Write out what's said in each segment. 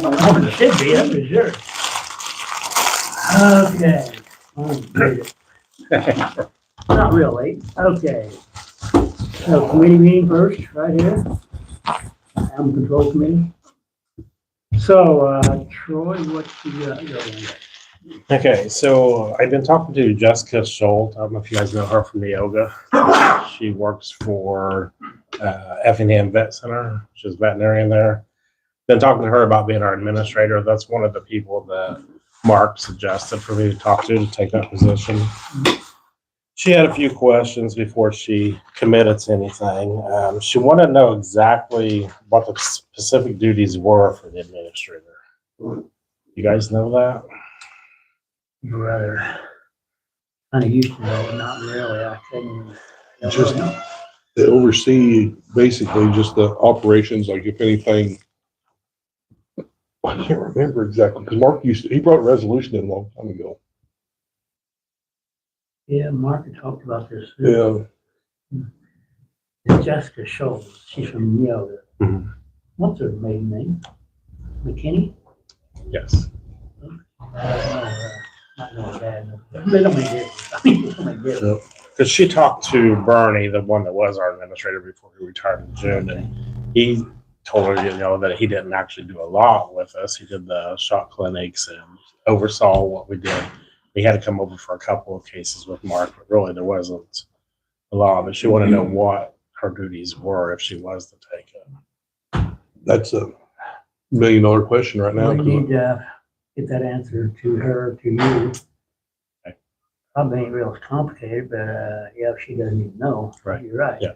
Oh, it should be, that was yours. Okay. Oh, made it. Not really. Okay. So committee meeting first, right here. Animal Control Committee. So, Troy, what's the, Okay, so I've been talking to Jessica Schultz. I don't know if you guys know her from the yoga. She works for Effingham Vet Center. She's a veterinarian there. Been talking to her about being our administrator. That's one of the people that Mark suggested for me to talk to take that position. She had a few questions before she committed to anything. She wanted to know exactly what the specific duties were for the administrator. You guys know that? rather, kind of used to know, but not really. I couldn't. Just they oversee basically just the operations, like if anything. I can't remember exactly because Mark he brought a resolution in a long time ago. Yeah, Mark had talked about this. Yeah. It's Jessica Schultz. She's from yoga. Mhm. What's her maiden name? McKinney? Yes. Not know her dad. They don't make difference. I mean, they don't make difference. Because she talked to Bernie, the one that was our administrator before he retired in June, and he told her, that he didn't actually do a lot with us. He did the shot clinics and oversaw what we did. We had to come over for a couple of cases with Mark, but really there wasn't a lot. But she wanted to know what her duties were if she was to take it. That's a $1 million question right now. We need to get that answer to her, to you. Okay. Probably ain't real complicated, but yeah, she doesn't need to know. Right. You're right. Yeah.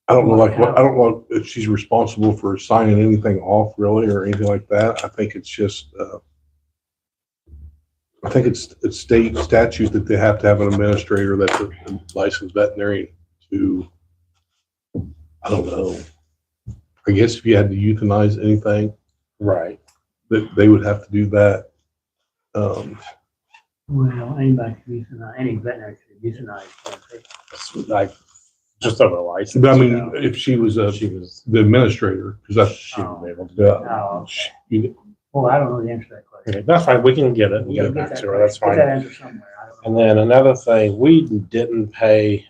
I don't know, I don't know if she's responsible for signing anything off really or anything like that. I think it's just, I think it's state statute that they have to have an administrator that's a licensed veterinarian to, I don't know. I guess if you had to euthanize anything, Right. that they would have to do that. Well, anybody can euthanize, any veterinary can euthanize, can't they? Like just over a license. But I mean, if she was she was the administrator, because that's, she was able to do it. Oh, you- well, I don't know the answer to that question. Okay, that's fine. We can get it and get it back to her. That's Get that fine. answer somewhere. I don't And know. then another thing, we didn't pay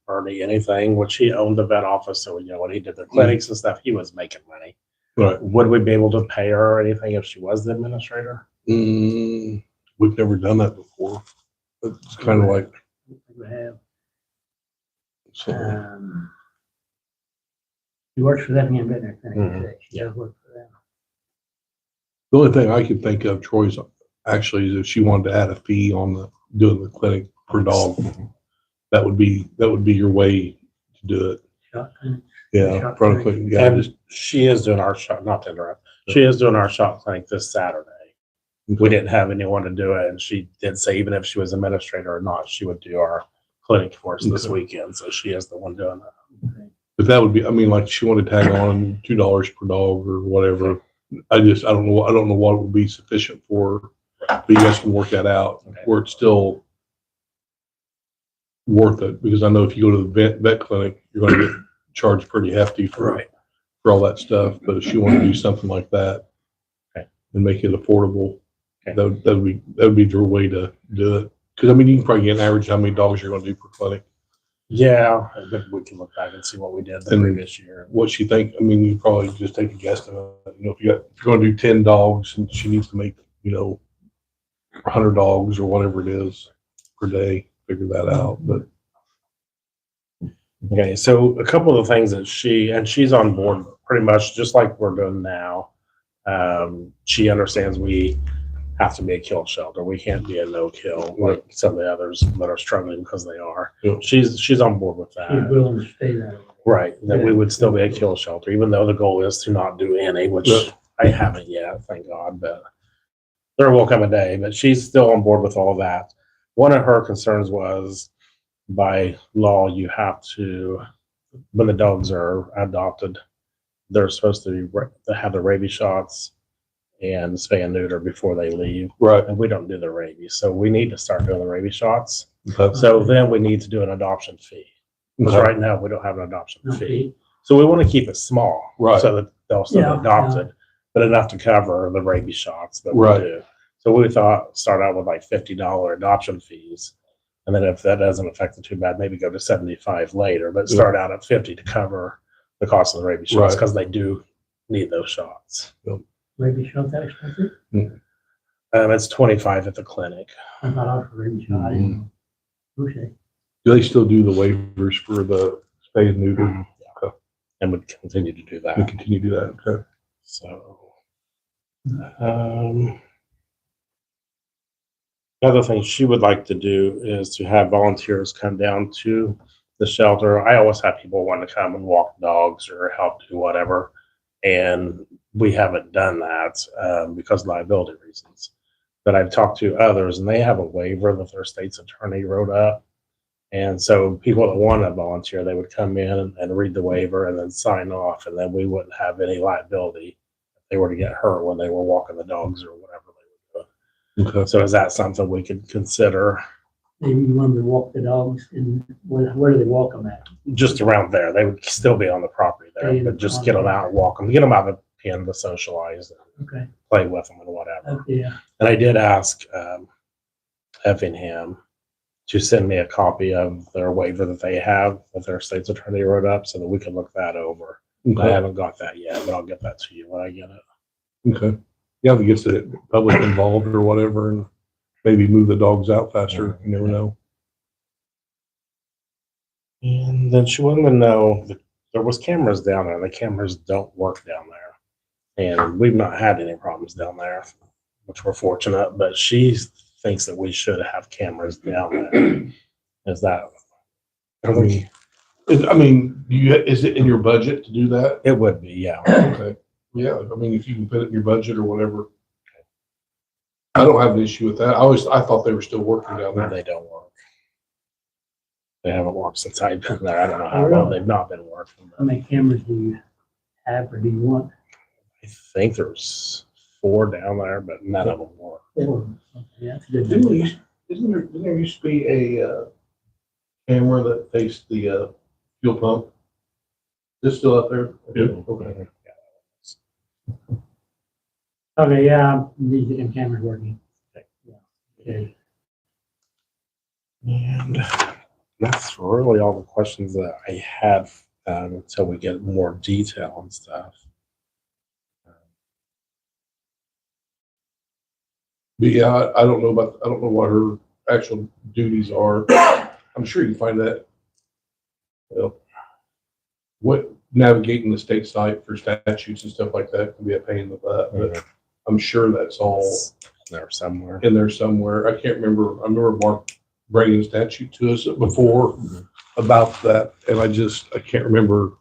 Bernie anything, which he owned the vet office. So, when he did the clinics and stuff, he was making money. right. Would we be able to pay her or anything if she was the administrator? We've never done that before. It's kind of like, We have, so, he works for that in veterinary clinic. Mhm. She does work for them. the only thing I can think of, Troy's, actually, is if she wanted to add a fee on doing the clinic per dog, that would be your way to do it. Shot clinic. Yeah, Shot front of clinic. clinic, yeah, And just, she is doing our shot, not to interrupt. She is doing our shot clinic this Saturday. We didn't have anyone to do it, and she did say even if she was administrator or not, she would do our clinic for us this Okay. weekend. So she is the one doing that. but that would be, I mean, like, she wanted to tag on $2 per dog or whatever. I don't know what would be sufficient for her, but you guys can work that out, Okay. where it's still worth it, because I know if you go to the vet clinic, you're gonna get charged pretty hefty for all that stuff, but if she wanted to do something like that Okay. and make it affordable, Okay. that would be your way to do it. Because I mean, you can probably get an average how many dogs you're going to do per clinic. Yeah, but we can look back and see what we did the And previous year. What she think? I mean, you probably just take a guesstimate. If you're going to do 10 dogs and she needs to make 100 dogs or whatever it is per day, figure that out. But Okay, so a couple of the things that she's on board pretty much just like we're doing now. She understands we have to be a kill shelter. We can't be a no kill like some of the others that are struggling because they are. Yeah. She's on board with She's that. willing to stay that way. Right, that we would still be a kill shelter, even though the goal is to not do any, which Yeah. I haven't yet, thank God, but there will come a day, but she's still on board with all that. One of her concerns was by law, you have to, when the dogs are adopted, they're supposed to have the rabies shots and spay and neuter before they leave. right. And we don't do the rabies, so we need to start doing the rabies shots. Okay. So then we need to do an adoption fee. Because Okay. right now we don't have an adoption No fee. fee. So we want to keep it small. Right. So that they'll still Yeah, get adopted, but enough to cover the rabies shots that we Right. do. So we thought start out with like $50 adoption fees. And then if that doesn't affect it too bad, maybe go to 75 later, but start out at 50 to cover the cost of the rabies shots Right. because they do need those shots. Rabies shot that expensive? It's 25 at the clinic. I thought I was for rabies shot. I didn't know. Okay. Do they still do the waivers for the spay and neuter? Yeah. And would continue to do We that. continue to do that. Okay. So, another thing she would like to do is to have volunteers come down to the shelter. I always have people want to come and walk dogs or help do whatever, and we haven't done that because of liability reasons. But I've talked to others, and they have a waiver that their state's attorney wrote up. And so people that want to volunteer, they would come in and read the waiver and then sign off, and then we wouldn't have any liability if they were to get hurt when they were walking the dogs or whatever they were doing. Okay. So is that something we could consider? Maybe you want to walk the dogs and where do they walk them at? Just around there, they would still be on the property there, but just get them out and walk them, get them out of the pen to socialize and Okay. play with them and whatever. Yeah. And I did ask Effingham to send me a copy of their waiver that they have that their state's attorney wrote up so that we can look that over. I Okay. haven't got that yet, but I'll get that to you when I get it. Okay. Yeah, if it gets the public involved or whatever, and maybe move the dogs out faster. You never know. And then she wanted to know that there was cameras down there. The cameras don't work down there. And we've not had any problems down there, which we're fortunate, but she thinks that we should have cameras down there. Is that? I mean, is it in your budget to do that? It would be, yeah. Okay. Yeah, I mean, if you can put it in your budget or whatever. I don't have an issue with that. I thought they were still working down there. They don't work. They haven't worked since I've been there. I don't know how long they've not been working. How many cameras do you have or do you want? I think there's 4 down there, but none of them work. Okay, that's a good. Didn't there used to be a camera that faced the fuel pump? Is it still up there? Okay. Okay, yeah, these them cameras working. Yeah. Okay. And that's really all the questions that I had until we get more detail and stuff. But yeah, I don't know what her actual duties are. I'm sure you can find that. Well, what navigating the state site for statutes and stuff like that can be a pain in the butt, but I'm sure that's all There somewhere. in there somewhere. I can't remember. I remember Mark bringing a statute to us before about that, and I can't remember.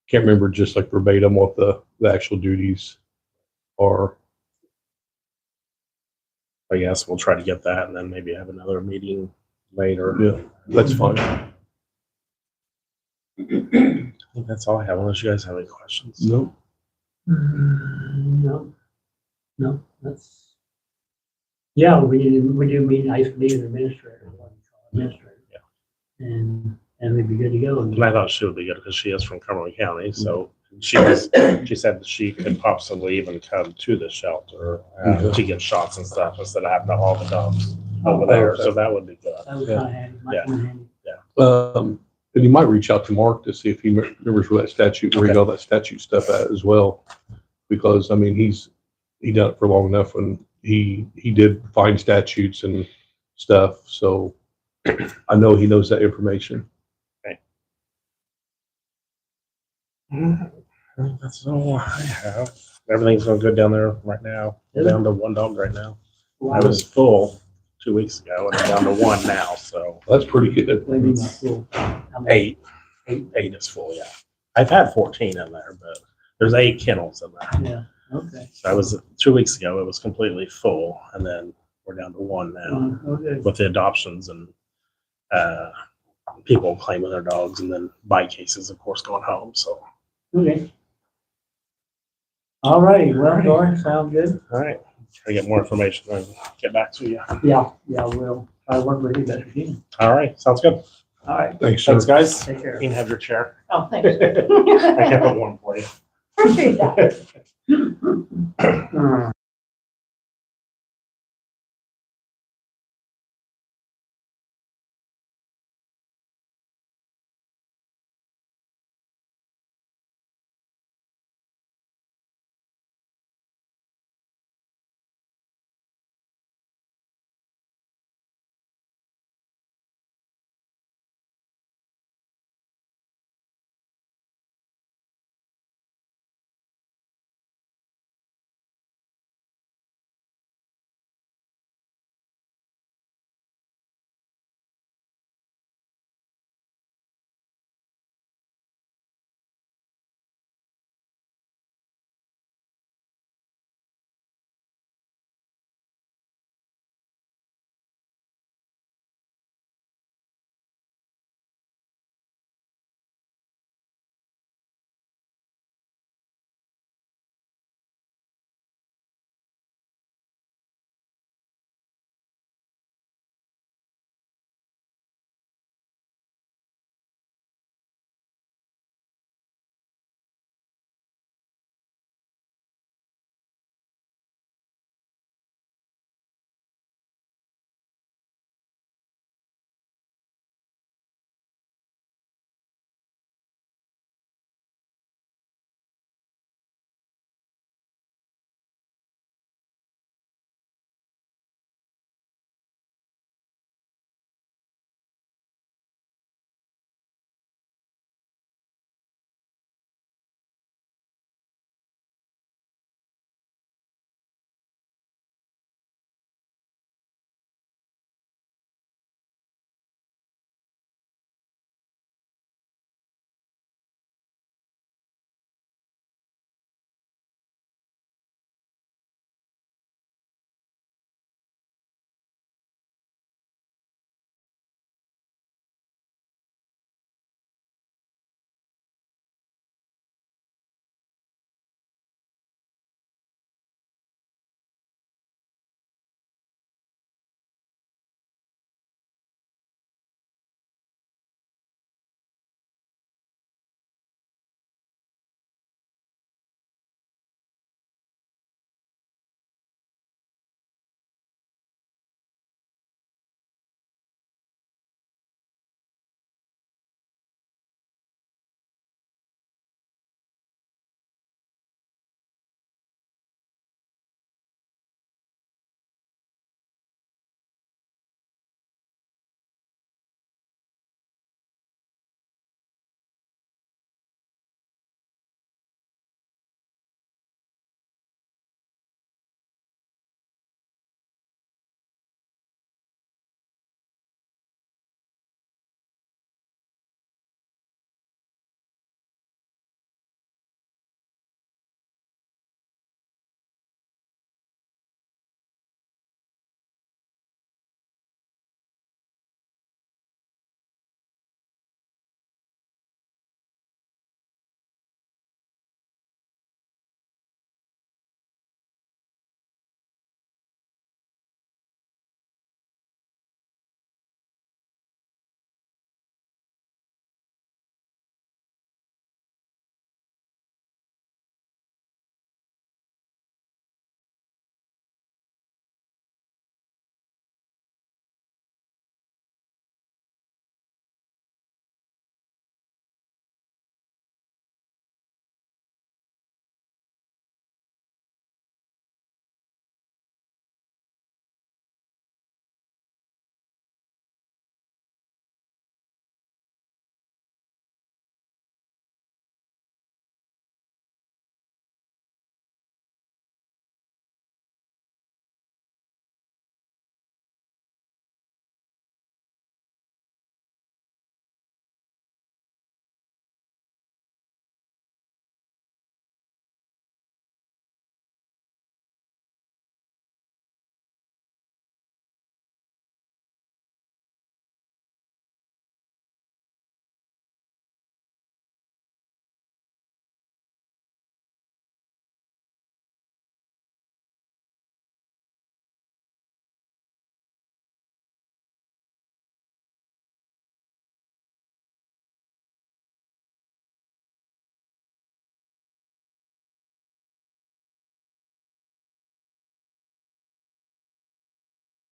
Can't remember just like verbatim what the actual duties are. I guess we'll try to get that and then maybe have another meeting later. Yeah, that's fine. I think that's all I have, unless you guys have any questions. No. No, that's, yeah, we do meet, I used to be an administrator, what do you call it, administrator. Yeah. And we'd be good to go. And I thought she would be good because she is from Cumberland County, so she said that she could possibly even come to the shelter to get shots and stuff instead of having to haul the dogs over there. Okay. So that would be good. That was kind of handy, might come in handy. And you might reach out to Mark to see if he remembers where that statute, where he got all that statute stuff at as well. Because I mean, he done it for long enough when he did find statutes and stuff. So I know he knows that information. Okay. I think that's all I have. Everything's going good down there right now. We're down to 1 dog right now. I was full 2 weeks ago and I'm down to 1 now. So That's pretty good. What do you mean by full? How many? 8 is full. Yeah, I've had 14 in there, but there's 8 kennels in there. Yeah, okay. So I was 2 weeks ago. It was completely full, and then we're down to 1 now Okay. with the adoptions and people claiming their dogs, and then bite cases, of course, going home. So Okay. All righty, well, Doran, sound good? all right, try to get more information and get back to you. Yeah, we'll try to work with you best we can. All right, sounds good. All right, Thanks, sir. Thanks, guys. take care. You can have your chair. Oh, thanks. I kept it warm for you. appreciate that.